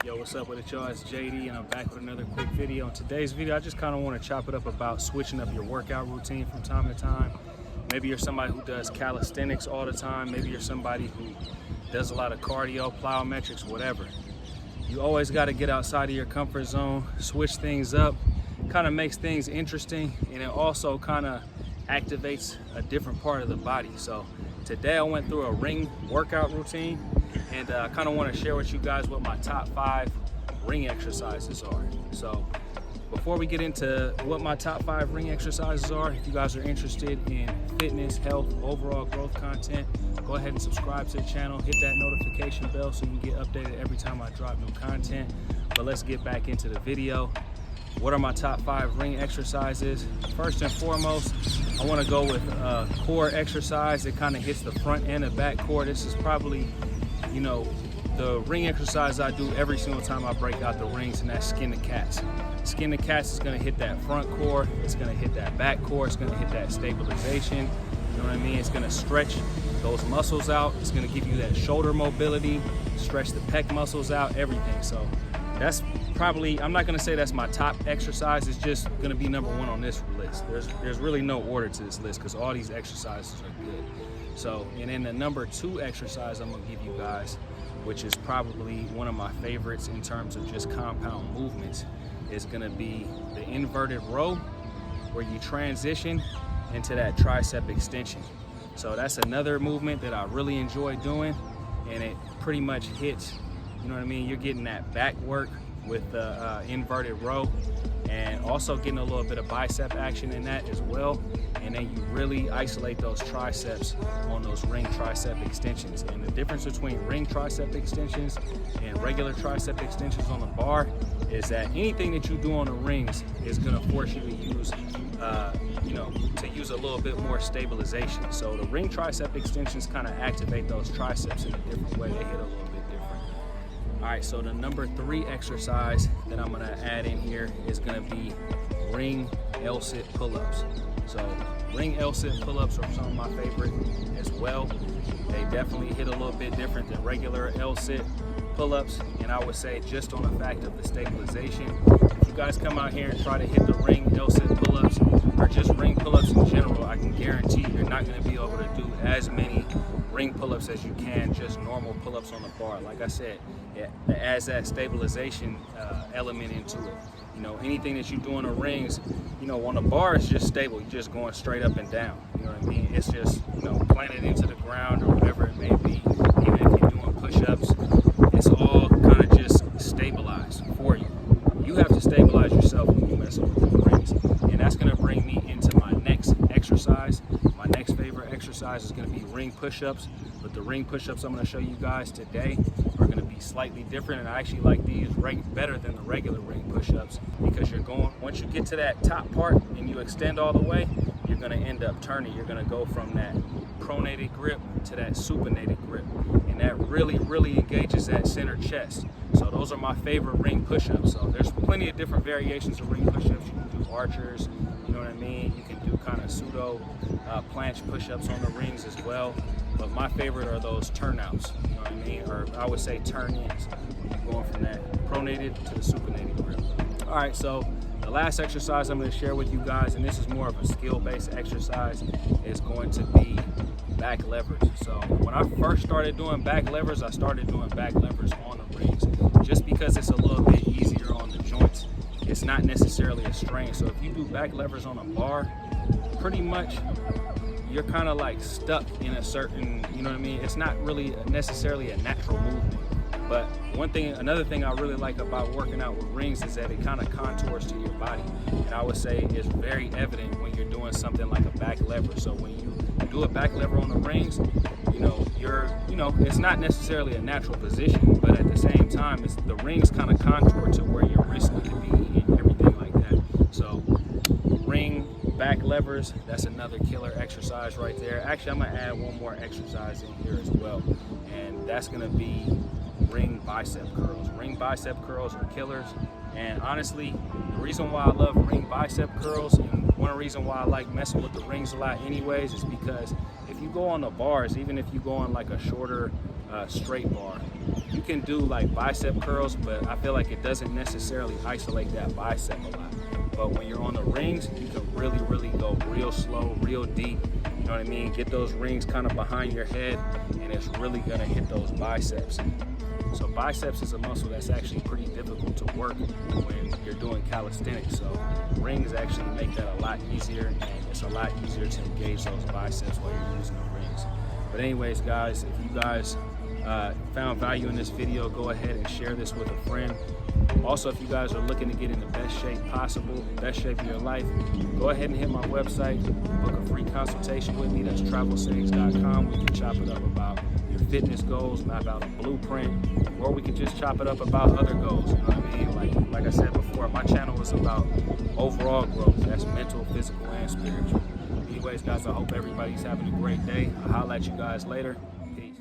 Yo, what's up with it, y'all? It's JD and I'm back with another quick video. In today's video, I just kind of want to chop it up about switching up your workout routine from time to time. Maybe you're somebody who does calisthenics all the time. Maybe you're somebody who does a lot of cardio, plyometrics, whatever. You always got to get outside of your comfort zone, switch things up, kind of makes things interesting, and it also kind of activates a different part of the body. So today I went through a ring workout routine, and I kind of want to share with you guys what my top 5 ring exercises are. So before we get into what my top 5 ring exercises are, if you guys are interested in fitness, health, overall growth content, go ahead and subscribe to the channel, hit that notification bell so you can get updated every time I drop new content. But let's get back into the video. What are my top 5 ring exercises? First and foremost, I want to go with a core exercise. It kind of hits the front and the back core. This is probably, you know, the ring exercise I do every single time I break out the rings, and that's skin to cats. Skin to cats is going to hit that front core, it's going to hit that back core, it's going to hit that stabilization. You know what I mean? It's going to stretch those muscles out. It's going to give you that shoulder mobility, stretch the pec muscles out, everything. So that's probably, I'm not going to say that's my top exercise. It's just going to be number 1 on this list. There's really no order to this list because all these exercises are good. So, and then the number 2 exercise I'm going to give you guys, which is probably one of my favorites in terms of just compound movements, is going to be the inverted row, where you transition into that tricep extension. So that's another movement that I really enjoy doing, and it pretty much hits, you know what I mean? You're getting that back work with the inverted row, and also getting a little bit of bicep action in that as well. And then you really isolate those triceps on those ring tricep extensions. And the difference between ring tricep extensions and regular tricep extensions on the bar is that anything that you do on the rings is gonna force you to use, use a little bit more stabilization. So the ring tricep extensions kind of activate those triceps in a different way. They hit a little bit different. All right, so the number 3 exercise that I'm gonna add in here is gonna be ring Lsit Pull Ups. So ring Lsit Pull Ups are some of my favorite as well. They definitely hit a little bit different than regular Lsit Pull Ups, and I would say just on the fact of the stabilization. If you guys come out here and try to hit the ring Lsit Pull Ups, or just ring pull ups in general, I can guarantee you're not going to be able to do as many ring pull ups as you can just normal pull ups on the bar. Like I said, it adds that stabilization element into it. You know, anything that you do on the rings, you know, on the bar is just stable. You're just going straight up and down. You know what I mean? It's just, you know, planted into the ground or whatever it may be. Even if you're doing push-ups, it's all kind of just stabilized for you. You have to stabilize yourself when you mess with the rings. And that's going to bring me into my next exercise. My next favorite exercise is going to be ring push-ups. But the ring push-ups I'm going to show you guys today are going to be slightly different, and I actually like these better than the regular ring push-ups, because you're going, once you get to that top part and you extend all the way, you're going to end up turning. You're going to go from that pronated grip to that supinated grip, and that really engages that center chest. So those are my favorite ring push-ups. So there's plenty of different variations of ring push-ups. You can do archers, you know what I mean? You can do kind of pseudo planche push-ups on the rings as well. But my favorite are those turnouts, you know what I mean? Or I would say turn-ins, when you're going from that pronated to the supinated grip. All right, so the last exercise I'm going to share with you guys, and this is more of a skill-based exercise, is going to be back levers. So when I first started doing back levers, I started doing back levers on the rings, just because it's a little bit easier on the joints. It's not necessarily a strain. So if you do back levers on a bar, pretty much you're kind of like stuck in a certain, you know what I mean? It's not really necessarily a natural movement. But another thing I really like about working out with rings is that it kind of contours to your body. And I would say it's very evident when you're doing something like a back lever. So when you do a back lever on the rings, it's not necessarily a natural position, but at the same time, the rings kind of contour to where your wrist need to be and everything like that. So ring back levers, that's another killer exercise right there. Actually, I'm gonna add one more exercise in here as well, and that's gonna be ring bicep curls. Ring bicep curls are killers, and honestly, the reason why I love ring bicep curls, and one reason why I like messing with the rings a lot anyways, is because if you go on the bars, even if you go on like a shorter straight bar, You can do like bicep curls, but I feel like it doesn't necessarily isolate that bicep a lot. But when you're on the rings, you can really go real slow, real deep. You know what I mean? Get those rings kind of behind your head, and it's really gonna hit those biceps. So biceps is a muscle that's actually pretty difficult to work when you're doing calisthenics. So rings actually make that a lot easier, and it's a lot easier to engage those biceps while you're using the rings. But anyways, guys, if you guys found value in this video, go ahead and share this with a friend. Also, if you guys are looking to get in the best shape possible, best shape of your life, go ahead and hit my website, book a free consultation with me. That's Travelsthenix.com. We can chop it up about your fitness goals, map out a blueprint, or we can just chop it up about other goals. You know what I mean? Like I said before, my channel is about overall growth. That's mental, physical, and spiritual. Anyways, guys, I hope everybody's having a great day. I'll holler at you guys later. Peace.